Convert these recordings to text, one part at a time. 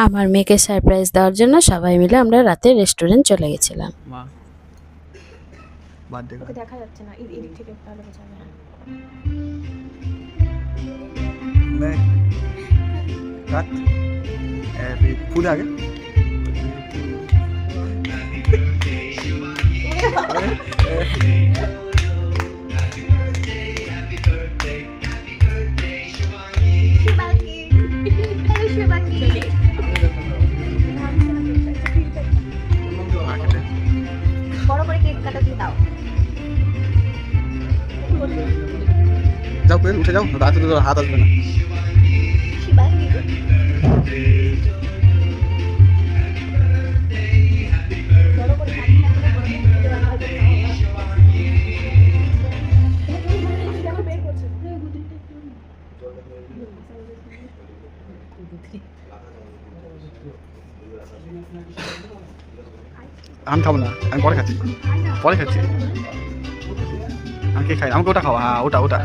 আমার মেয়েকে সারপ্রাইজ দেওয়ার জন্য সবাই মিলে আমরা রাতে রেস্টুরেন্ট চলে গেছিলাম। মা বার্থডে ওকে দেখা যাচ্ছে না, এদিক থেকে তাহলে বোঝা যাবে। কাট ফুল আগে বড় করে কেক কাটা দিয়ে দাও। যাও পেন উঠে যাও, রাতে তো হাত আসবে না। আমি খাবো না, আমি পরে খাচ্ছি, পরে খাচ্ছি। আমি কে খাই, আমাকে ওটা খাওয়া। হ্যাঁ ওটা ওটা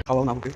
খাওয়াও না আমাকে।